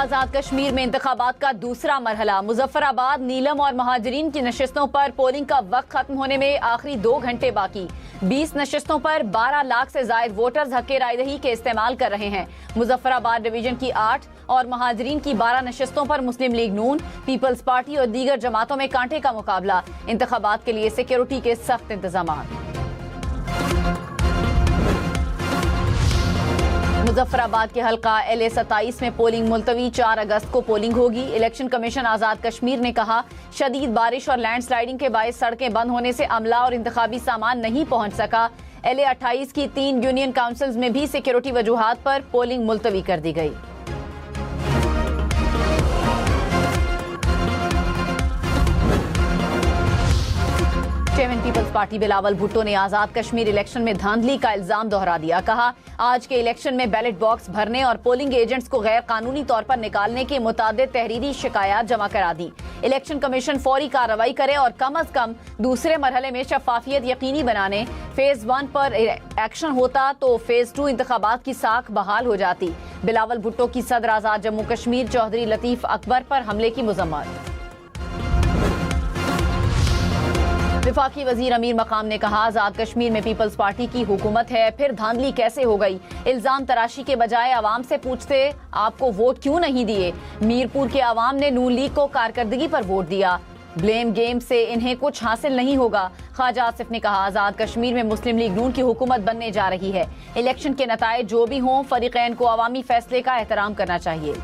आजाद कश्मीर में इंतखाबात का दूसरा मरहला। मुजफ्फराबाद, नीलम और महाजरीन की नशिस्तों पर पोलिंग का वक्त खत्म होने में आखिरी 2 घंटे बाकी। 20 नशिस्तों पर 12 लाख से जायद वोटर्स हक़ रायदही के इस्तेमाल कर रहे हैं। मुजफ्फराबाद डिवीजन की 8 और महाजरीन की 12 नशिस्तों पर मुस्लिम लीग नून, पीपल्स पार्टी और दीगर जमातों में कांटे का मुकाबला। इंतखाबात के लिए सिक्योरिटी के सख्त इंतजाम। मुजफ्फराबाद के हल्का LA 27 में पोलिंग मुलतवी। 4 अगस्त को पोलिंग होगी। इलेक्शन कमीशन आजाद कश्मीर ने कहा, शदीद बारिश और लैंडस्लाइडिंग के बायस सड़कें बंद होने से अमला और इंतखाबी सामान नहीं पहुंच सका। LA 28 की 3 यूनियन काउंसिल्स में भी सिक्योरिटी वजूहात पर पोलिंग मुलतवी कर दी गई। Chairman peoples party Bilawal Bhutto ने आजाद कश्मीर इलेक्शन में धांधली का इल्जाम दोहरा दिया। कहा, आज के इलेक्शन में बैलेट बॉक्स भरने और पोलिंग एजेंट्स को गैर कानूनी तौर पर निकालने की मुतादिद तहरीरी शिकायत जमा करा दी। इलेक्शन कमीशन फौरी कार्रवाई करे और कम अज कम दूसरे मरहले में शफाफियत यकीनी बनाने। फेज 1 पर एक्शन होता तो फेज 2 इंतखाबात की साख बहाल हो जाती। बिलावल भुट्टो की सदर आजाद जम्मू कश्मीर चौधरी लतीफ अकबर पर हमले की मजम्मत। विफाकी वजीर अमीर मकाम ने कहा, आजाद कश्मीर में पीपल्स पार्टी की हुकूमत है, फिर धांधली कैसे हो गई? इल्जाम तराशी के बजाय आवाम से पूछते आपको वोट क्यों नहीं दिए? मीरपुर के आवाम ने नून लीग को कारकर्दगी पर वोट दिया। ब्लेम गेम से इन्हें कुछ हासिल नहीं होगा। ख्वाजा आसिफ ने कहा, आजाद कश्मीर में मुस्लिम लीग नून की हुकूमत बनने जा रही है। इलेक्शन के नताइज जो भी हों, फरीकैन को अवामी फैसले का एहतराम करना चाहिए।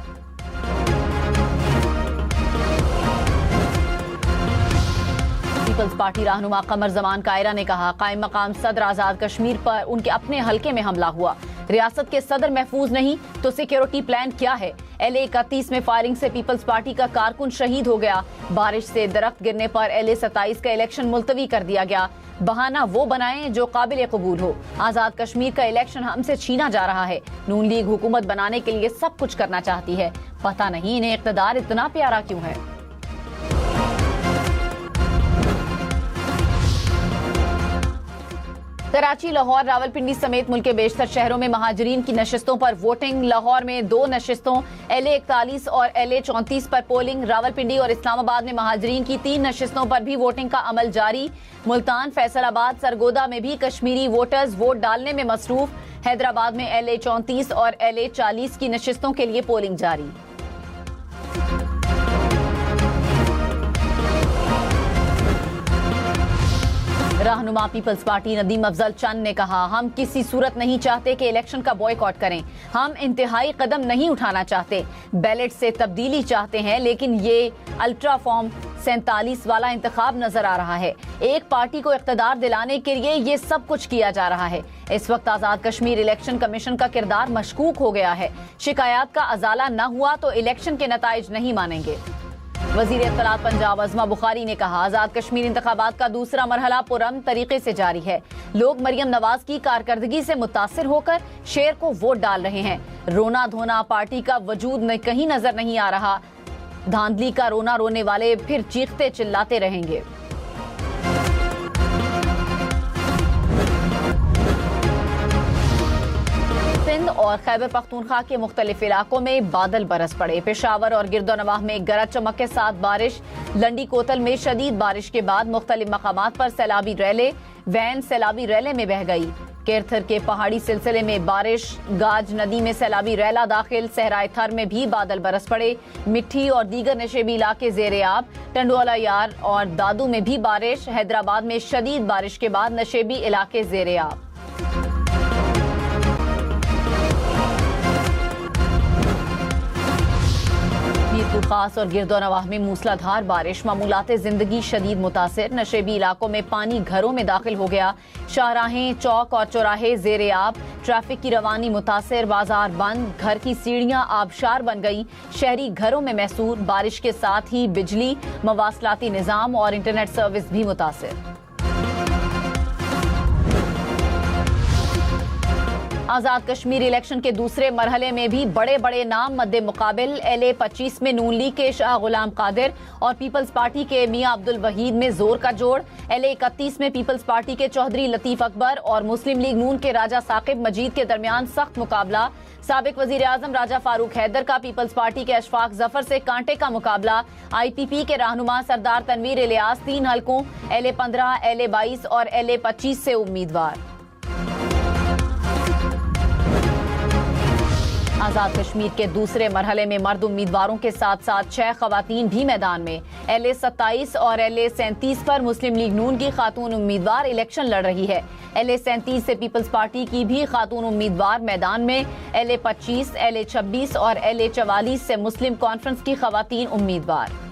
पीपल्स पार्टी रहनुमा कमर जमान कायरा ने कहा, कायम मकाम सदर आजाद कश्मीर पर उनके अपने हलके में हमला हुआ। रियासत के सदर महफूज नहीं तो सिक्योरिटी प्लान क्या है? LA 31 में फायरिंग से पीपल्स पार्टी का कारकुन शहीद हो गया। बारिश से दरख्त गिरने पर LA 27 का इलेक्शन मुलतवी कर दिया गया। बहाना वो बनाएं जो काबिल कबूल हो। आजाद कश्मीर का इलेक्शन हमसे छीना जा रहा है। नून लीग हुकूमत बनाने के लिए सब कुछ करना चाहती है, पता नहीं इन्हें इक़्तिदार इतना प्यारा क्यों है। कराची, लाहौर, रावलपिंडी समेत मुल्क के बेशतर शहरों में महाजरीन की नशिस्तों पर वोटिंग। लाहौर में 2 नशिस्तों LA 41 और LA 34 पर पोलिंग। रावलपिंडी और इस्लामाबाद में महाजरीन की 3 नशिस्तों पर भी वोटिंग का अमल जारी। मुल्तान, फैसलाबाद, सरगोदा में भी कश्मीरी वोटर्स वोट डालने में मसरूफ। हैदराबाद में LA 34 और LA 40 की नशिस्तों के लिए पोलिंग जारी। रहनुमा पीपल्स पार्टी नदीम अफजल चंद ने कहा, हम किसी सूरत नहीं चाहते कि इलेक्शन का बॉयकॉट करें। हम इंतहाई कदम नहीं उठाना चाहते, बैलेट से तब्दीली चाहते हैं, लेकिन ये अल्ट्रा फॉर्म 47 वाला इंतखाब नजर आ रहा है। एक पार्टी को इख्तिदार दिलाने के लिए ये सब कुछ किया जा रहा है। इस वक्त आजाद कश्मीर इलेक्शन कमीशन का किरदार मशकूक हो गया है। शिकायत का अजाला न हुआ तो इलेक्शन के नताइज नहीं मानेंगे। वजीर इत्तलात पंजाब अज़मा बुखारी ने कहा, आजाद कश्मीर इंतखाबात का दूसरा मरहला पुरअमन तरीके से जारी है। लोग मरियम नवाज की कारकर्दगी से मुतासिर होकर शेर को वोट डाल रहे हैं। रोना धोना पार्टी का वजूद कहीं नजर नहीं आ रहा। धांधली का रोना रोने वाले फिर चीखते चिल्लाते रहेंगे। सिंध और खैबर पख्तूनख्वा के मुख्तलिफ इलाकों में बादल बरस पड़े। पेशावर और गिरदोनवाह में गरज चमक के साथ बारिश। लंडी कोतल में शदीद बारिश के बाद मुख्तलिफ मकामात पर सैलाबी रैले, वैन सैलाबी रैले में बह गई। केरथर के पहाड़ी सिलसिले में बारिश। गाज नदी में सैलाबी रैला दाखिल। सहराए थर में भी बादल बरस पड़े। मिट्टी और दीगर नशेबी इलाके जेरे आब। टंडोला यार और दादू में भी बारिश। हैदराबाद में शदीद बारिश के बाद नशेबी इलाके जेरे आब। मीरपुर खास और गिरदोनवाह में मूसलाधार बारिश। मामूलाते जिंदगी शदीद मुतासिर। नशेबी इलाकों में पानी घरों में दाखिल हो गया। शाहराहें, चौक और चौराहे जेरे आब। ट्रैफिक की रवानी मुतासिर। बाजार बंद। घर की सीढ़ियां आबशार बन गई। शहरी घरों में महसूर। बारिश के साथ ही बिजली, मवासलाती निजाम और इंटरनेट सर्विस भी मुतासिर। आजाद कश्मीर इलेक्शन के दूसरे मरहले में भी बड़े बड़े नाम मद्दे मुकाबिल। LA 25 में नून लीग के शाह गुलाम कादिर और पीपल्स पार्टी के मियां अब्दुल वहीद में जोर का जोड़। LA 31 में पीपल्स पार्टी के चौधरी लतीफ अकबर और मुस्लिम लीग नून के राजा साकिब मजीद के दरमियान सख्त मुकाबला। साबिक वजीर आजम राजा फारूक हैदर का पीपल्स पार्टी के अशफाक जफर से कांटे का मुकाबला। IPP के रहनुमा सरदार तनवीर इलियास 3 हलकों LA 15, LA 22 और LA 25 से उम्मीदवार। आजाद कश्मीर के दूसरे मरहले में मर्द उम्मीदवारों के साथ साथ 6 खवातीन भी मैदान में। LA 27 और LA 37 पर मुस्लिम लीग नून की खातून उम्मीदवार इलेक्शन लड़ रही है। LA 37 से पीपल्स पार्टी की भी खातून उम्मीदवार मैदान में। LA 25, LA 26 और LA 44 से मुस्लिम कॉन्फ्रेंस की खवातीन उम्मीदवार।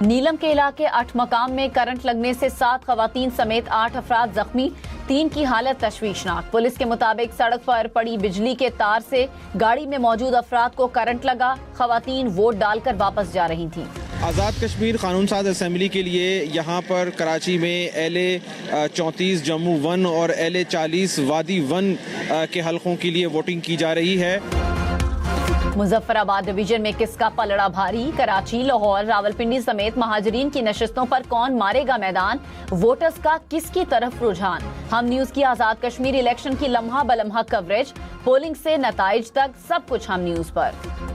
नीलम के इलाके 8 मकाम में करंट लगने से 7 खवातीन समेत 8 अफराद जख्मी, 3 की हालत तशवीशनाक। पुलिस के मुताबिक सड़क पर पड़ी बिजली के तार से गाड़ी में मौजूद अफराद को करंट लगा। खवातीन वोट डालकर वापस जा रही थीं। आज़ाद कश्मीर कानून साज असेंबली के लिए यहाँ पर कराची में LA 34 जम्मू 1 और LA 40 वादी 1 के हलकों के लिए वोटिंग की जा रही है। मुजफ्फराबाद डिवीजन में किसका पलड़ा भारी। कराची, लाहौर, रावलपिंडी समेत महाजरीन की नशिस्तों पर कौन मारेगा मैदान। वोटर्स का किसकी तरफ रुझान। हम न्यूज की आजाद कश्मीर इलेक्शन की लम्हा बलम्हा कवरेज, पोलिंग से नताइज तक सब कुछ हम न्यूज पर।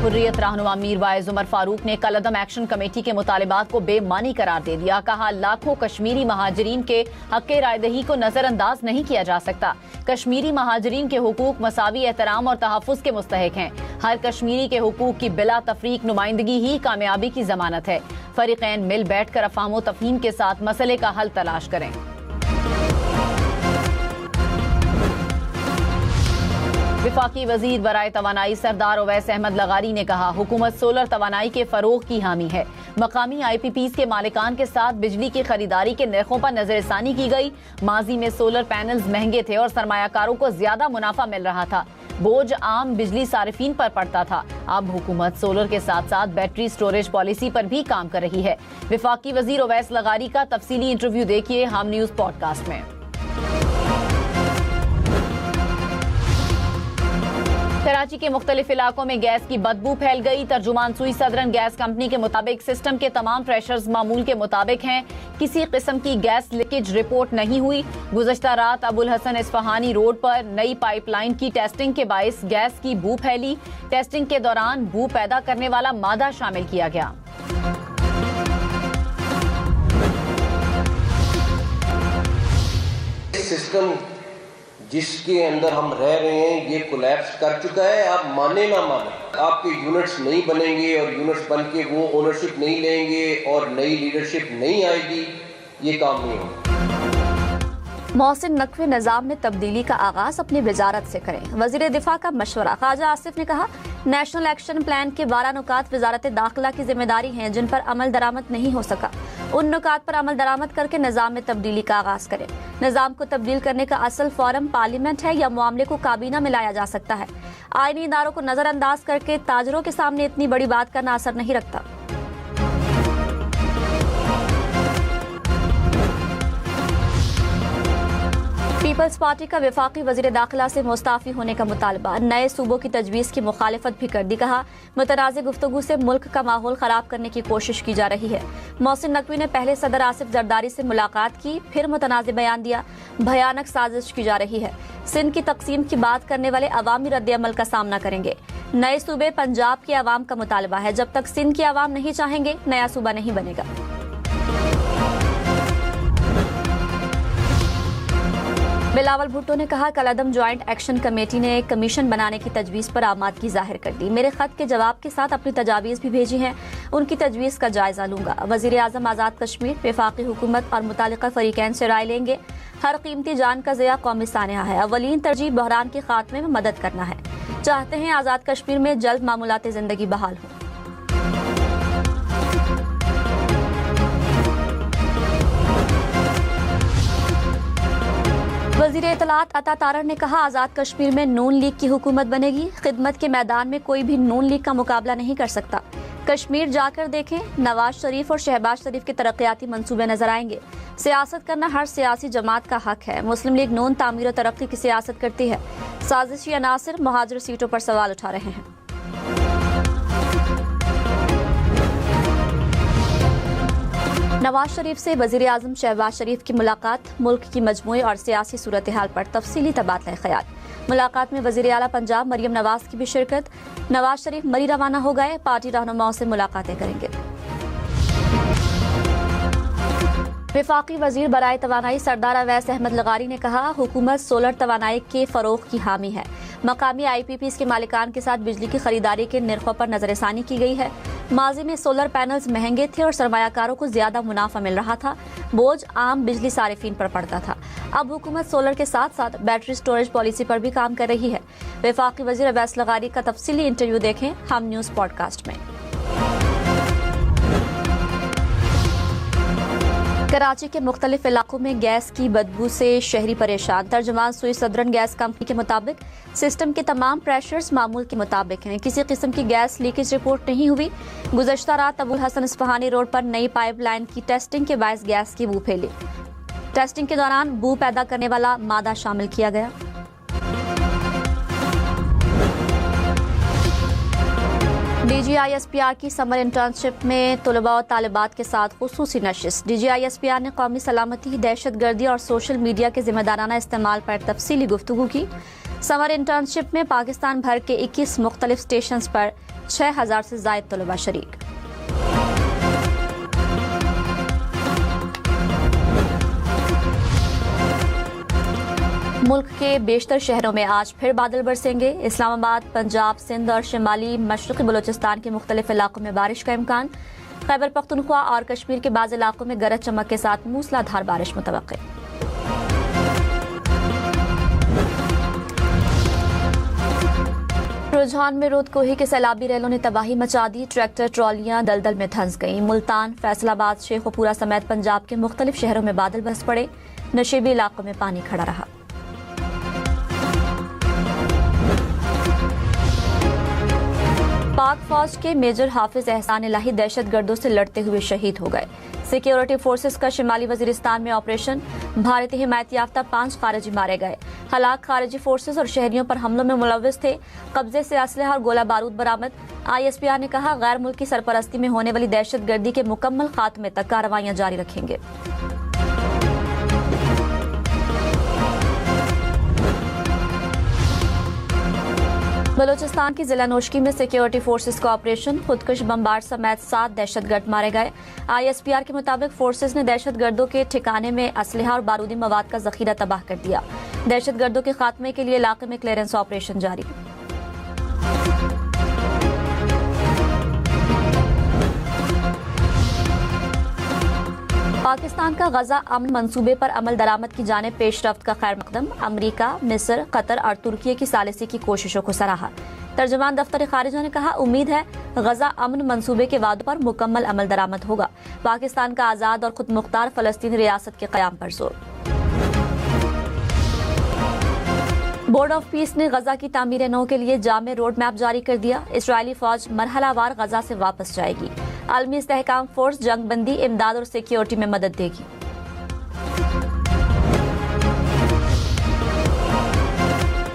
हुर्रियत रहनुमा मीर वाइज उमर फारूक ने कलअदम एक्शन कमेटी के मुतालिबात को बेमानी करार दे दिया। कहा, लाखों कश्मीरी महाजरीन के हक़ रायदही को नजरअंदाज नहीं किया जा सकता। कश्मीरी महाजरीन के हुकूक मसावी एहतराम और तहफ़्फ़ुज़ के मुस्तहिक हैं। हर कश्मीरी के हुकूक की बिला तफरीक नुमाइंदगी ही कामयाबी की जमानत है। फरीक़ैन मिल बैठकर अफ़हाम व तफ़हीम के साथ मसले का हल तलाश करें। विफाकी वजीर बराए तवानाई सरदार ओवैस अहमद लगारी ने कहा, हुकूमत सोलर तवानाई के फरोग की हामी है। मकामी IPPs के मालिकान के साथ बिजली की खरीदारी के नरखों पर नजरसानी की गई। माजी में सोलर पैनल्स महंगे थे और सरमायाकारों को ज्यादा मुनाफा मिल रहा था। बोझ आम बिजली सारिफीन पर पड़ता था। अब हुकूमत सोलर के साथ साथ बैटरी स्टोरेज पॉलिसी पर भी काम कर रही है। विफाकी वजीर ओवैस लगारी का तफसीली इंटरव्यू देखिए हम न्यूज पॉडकास्ट में। कराची के मुख्तलिफ इलाकों में गैस की बदबू फैल गई। तर्जुमान सुई सदरन गैस कंपनी के मुताबिक सिस्टम के तमाम प्रेशर्स मामूल के मुताबिक हैं। किसी किस्म की गैस लीकेज रिपोर्ट नहीं हुई। गुज़श्ता रात अबुल हसन इस्फहानी रोड पर नई पाइपलाइन की टेस्टिंग के बाइस गैस की बू फैली। टेस्टिंग के दौरान बू पैदा करने वाला मादा शामिल किया गया। सिस्टम जिसके अंदर हम रह रहे हैं ये कोलैप्स कर चुका है। आप माने ना माने, आपके यूनिट्स नहीं बनेंगे और यूनिट्स बन के वो ओनरशिप नहीं लेंगे और नई लीडरशिप नहीं आएगी, ये काम नहीं होगा। मोहसिन नकवी निज़ाम में तब्दीली का आगाज अपनी वजारत से करें, वजीर दिफा का मशवरा। ख्वाजा आसिफ ने कहा, नेशनल एक्शन प्लान के 12 नुकात वजारत दाखिला की जिम्मेदारी हैं जिन पर अमल दरामद नहीं हो सका। उन नुकात पर अमल दरामद करके निज़ाम में तब्दीली का आगाज करें। निज़ाम को तब्दील करने का असल फोरम पार्लियामेंट है या मामले को काबीना में लाया जा सकता है। आईनी इदारों को नजरअंदाज करके ताजरों के सामने इतनी बड़ी बात करना असर नहीं रखता। पीपल्स पार्टी का वफाकी वजीर दाखिला से मुस्ताफी होने का मुतालबा। नए सूबों की तजवीज़ की मुखालिफत भी कर दी। कहा, मुतनाज़ गुफ्तगू से मुल्क का माहौल खराब करने की कोशिश की जा रही है। मोहसिन नकवी ने पहले सदर आसिफ जरदारी से मुलाकात की, फिर मुतनाज़ बयान दिया। भयानक साजिश की जा रही है। सिंध की तकसीम की बात करने वाले अवामी रद्द-ए-अमल का सामना करेंगे। नए सूबे पंजाब के अवाम का मुतालबा है। जब तक सिंध के अवाम नहीं चाहेंगे, नया सूबा नहीं बनेगा। बिलावल भुट्टो ने कहा, कलअदम ज्वाइंट एक्शन कमेटी ने एक कमीशन बनाने की तजवीज़ पर आमादगी जाहिर कर दी। मेरे खत के जवाब के साथ अपनी तजावीज़ भी भेजी हैं। उनकी तजवीज़ का जायजा लूंगा। वज़ीर आज़म आज़ाद कश्मीर वफाकी हुकूमत और मुतालिका फरीकैन से राय लेंगे। हर कीमती जान का ज़िया कौमी सानिया है। अवलीन तरजीह बहरान के खात्मे में मदद करना है। चाहते हैं आज़ाद कश्मीर में जल्द मामूलात ज़िंदगी बहाल हो। वज़ीर इत्तलात अता तारड़ ने कहा, आज़ाद कश्मीर में नून लीग की हुकूमत बनेगी। खिदमत के मैदान में कोई भी नून लीग का मुकाबला नहीं कर सकता। कश्मीर जाकर देखें, नवाज शरीफ और शहबाज शरीफ के तरक्याती मंसूबे नजर आएंगे। सियासत करना हर सियासी जमात का हक है। मुस्लिम लीग नून तामीर और तरक्की की सियासत करती है। साजिशी अनासिर मुहाजिर सीटों पर सवाल उठा रहे हैं। नवाज शरीफ से वजीर आजम शहबाज शरीफ की मुलाकात, मुल्क की मजमूई और सियासी सूरत हाल पर तफसीली तबादला ख्याल। मुलाकात में वजीर आला पंजाब मरियम नवाज की भी शिरकत। नवाज शरीफ मरी रवाना हो गए, पार्टी रहनुमाओं से मुलाकातें करेंगे। वफाकी वजीर बराए तवानाई सरदार अवैस अहमद लगारी ने कहा, हुकूमत सोलर तवानाई के फरोग की हामी है। मकामी IPPs के मालिकान के साथ बिजली की खरीदारी के निर्खों पर नजरसानी की गई है। माजी में सोलर पैनल्स महंगे थे और सरमायाकारों को ज्यादा मुनाफा मिल रहा था। बोझ आम बिजली सारिफीन पर पड़ता था। अब हुकूमत सोलर के साथ साथ बैटरी स्टोरेज पॉलिसी पर भी काम कर रही है। वफाकी वजीर अवैस लगारी का तफसीली इंटरव्यू देखें हम न्यूज पॉडकास्ट में। कराची के मुख्तलिफ इलाकों में गैस की बदबू से शहरी परेशान। तर्जुमान सुई सदरन गैस कंपनी के मुताबिक सिस्टम के तमाम प्रेशर्स मामूल के मुताबिक हैं। किसी किस्म की गैस लीकेज रिपोर्ट नहीं हुई। गुज़श्ता रात अबुल हसन इस्फहानी रोड पर नई पाइपलाइन की टेस्टिंग के बायस गैस की बू फैली। टेस्टिंग के दौरान बू पैदा करने वाला मादा शामिल किया गया। DGISPR की समर इंटर्नशिप में तलबा और तालिबात के साथ खुसूसी नशिस्त। DGISPR ने कौमी सलामती, दहशतगर्दी और सोशल मीडिया के जिम्मेदाराना इस्तेमाल पर तफसीली गुफ्तगू की। समर इंटर्नशिप में पाकिस्तान भर के 21 मुख्तलिफ स्टेशन पर 6000 से जायद तलबा शरीक। मुल्क के बेशतर शहरों में आज फिर बादल बरसेंगे। इस्लामाबाद, पंजाब, सिंध और शिमाली मशरक़ी बलूचिस्तान के मुख्तलिफ इलाकों में बारिश का इम्कान। खैबर पख्तूनख्वा और कश्मीर के बाज़ इलाकों में गरज चमक के साथ मूसलाधार बारिश मुतवक्किल। रुझान में रोदकोही के सैलाबी रेलों ने तबाही मचा दी। ट्रैक्टर ट्रॉलियां दलदल में धंस गईं। मुल्तान, फैसलाबाद, शेखोपुरा समेत पंजाब के मुख्तलिफ शहरों में बादल बरस पड़े। नशीबी इलाकों में पानी खड़ा रहा। पाक फौज के मेजर हाफिज एहसान इलाही दहशतगर्दों से लड़ते हुए शहीद हो गए। सिक्योरिटी फोर्सेस का शिमाली वजीरिस्तान में ऑपरेशन। भारतीय हिमायत याफ्ता 5 खारिजी मारे गए। हलाक खारिजी फोर्सेस और शहरियों पर हमलों में मुलव्विस थे। कब्जे से असलहा और गोला बारूद बरामद। ISPR ने कहा, गैर मुल्की सरपरस्ती में होने वाली दहशतगर्दी के मुकम्मल खात्मे तक कार्रवाइयां जारी रखेंगे। बलूचिस्तान की जिला नोशकी में सिक्योरिटी फोर्सेस का ऑपरेशन। खुदकुश बमबार समेत 7 दहशतगर्द मारे गए। ISPR के मुताबिक फोर्सेस ने दहशतगर्दों के ठिकाने में असलहा और बारूदी मवाद का जखीरा तबाह कर दिया। दहशतगर्दों के खात्मे के लिए इलाके में क्लियरेंस ऑपरेशन जारी। पाकिस्तान का गजा अमन मंसूबे पर अमल दरामद की जाने पेशरफ्त का खैर मकदम। अमरीका, मिस्र, कतर और तुर्की की सालिसी की कोशिशों को सराहा। तर्जुमान दफ्तर खारिजा ने कहा, उम्मीद है गजा अमन मंसूबे के वादों पर मुकम्मल अमल दरामद होगा। पाकिस्तान का आज़ाद और खुद मुख्तार फलस्तीनी रियासत के क़याम पर जोर। बोर्ड ऑफ पीस ने गजा की तामीर नौ के लिए जामे रोड मैप जारी कर दिया। इसराइली फौज मरहलावार गजा से वापस जाएगी। आलमी इस्तेहकाम फोर्स जंगबंदी, इमदाद और सिक्योरिटी में मदद देगी।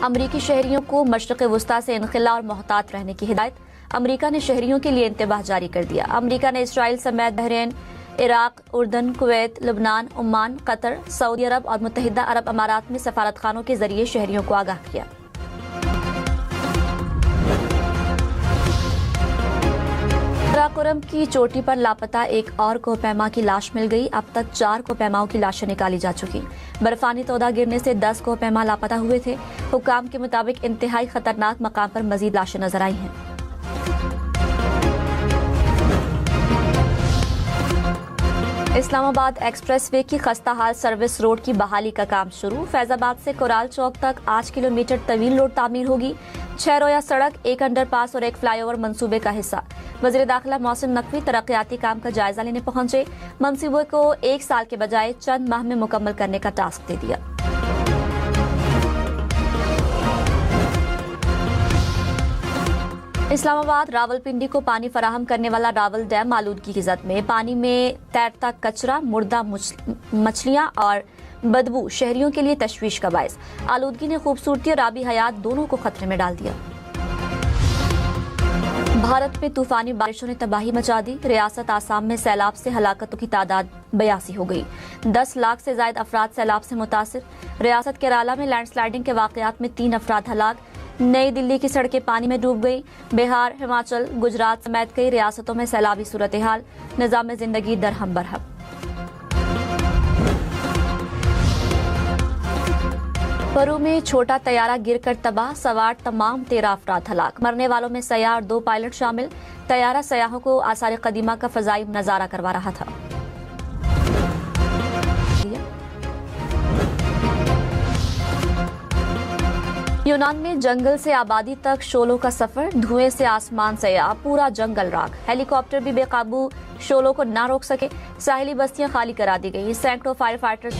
अमरीकी शहरियों को मशरिक़ वुस्ता से इनखिला और मोहतात रहने की हिदायत। अमरीका ने शहरियों के लिए इंतबाह जारी कर दिया। अमरीका ने इसराइल समेत बहरीन, इराक, उर्दन, कुवैत, लुबनान, ओमान, कतर, सऊदी अरब और मुत्तहिदा अरब अमारात में सफारतखानों के जरिए शहरियों को आगाह किया। काराकोरम की चोटी पर लापता एक और कोहपैमा की लाश मिल गई। अब तक 4 कोहपैमाओं की लाशें निकाली जा चुकी। बर्फानी तोदा गिरने से 10 कोहपैमा लापता हुए थे। हुकाम के मुताबिक इंतहाई खतरनाक मकाम पर मजीद लाशें नजर आई हैं। इस्लामाबाद एक्सप्रेस वे की खस्ता हाल सर्विस रोड की बहाली का काम शुरू। फैजाबाद से कोराल चौक तक 8 किलोमीटर तवील रोड तामीर होगी। 6 रोया सड़क, 1 अंडरपास और 1 फ्लाईओवर मंसूबे का हिस्सा। वज़ीर दाखिला मोहसिन नकवी तरक्याती काम का जायजा लेने पहुंचे। मंसूबे को 1 साल के बजाय चंद माह में मुकम्मल करने का टास्क दे दिया। इस्लामाबाद रावलपिंडी को पानी फराहम करने वाला रावल डैम आलूदगी की जद में। पानी में तैरता कचरा, मुर्दा मछलियां और बदबू शहरियों के लिए तशवीश का बायस। आलूदगी ने खूबसूरती और आबी हयात दोनों को खतरे में डाल दिया। भारत में तूफानी बारिशों ने तबाही मचा दी। रियासत आसाम में सैलाब से हलाकतों की तादाद 82 हो गई। 10 लाख से ज्यादा अफराद सैलाब से मुतासिर। रियासत केरला में लैंडस्लाइडिंग के वाकयात में 3 अफराद हलाक। नई दिल्ली की सड़कें पानी में डूब गई। बिहार, हिमाचल, गुजरात समेत कई रियासतों में सैलाबी सूरत हाल। निजाम जिंदगी दरहम बरहम। परू में छोटा तैयारा गिरकर तबाह, सवार तमाम 13 अफराद हलाक। मरने वालों में सयाह और 2 पायलट शामिल। तैयारा सयाहों को आसार कदीमा का फजाई नजारा करवा रहा था। यूनान में जंगल से आबादी तक शोलों का सफर, धुएं से आसमान सयाह, पूरा जंगल राख। हेलीकॉप्टर भी बेकाबू शोलों को ना रोक सके। साहिली बस्तियां खाली करा दी गई। सैकड़ों फायर फाइटर्स